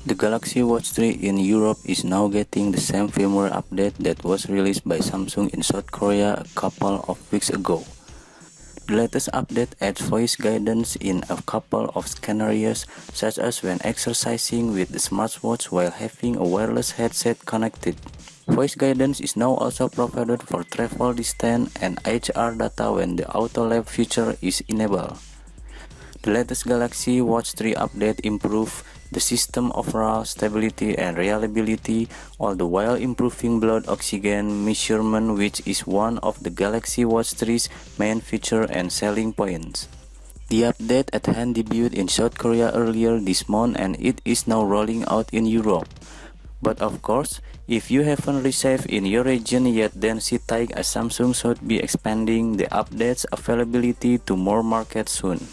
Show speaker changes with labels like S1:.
S1: The Galaxy Watch 3 in Europe is now getting the same firmware update that was released by Samsung in South Korea a couple of weeks ago. The latest update adds voice guidance in a couple of scenarios, such as when exercising with the smartwatch while having a wireless headset connected. Voice guidance is now also provided for travel distance and HR data when the auto lab feature is enabled. The latest Galaxy Watch 3 update improved the system overall stability and reliability, all the while improving blood oxygen measurement, which is one of the Galaxy Watch 3's main feature and selling points. The update at hand debuted in South Korea earlier this month and it is now rolling out in Europe. But of course, if you haven't received in your region yet, then sit tight as Samsung should be expanding the update's availability to more markets soon.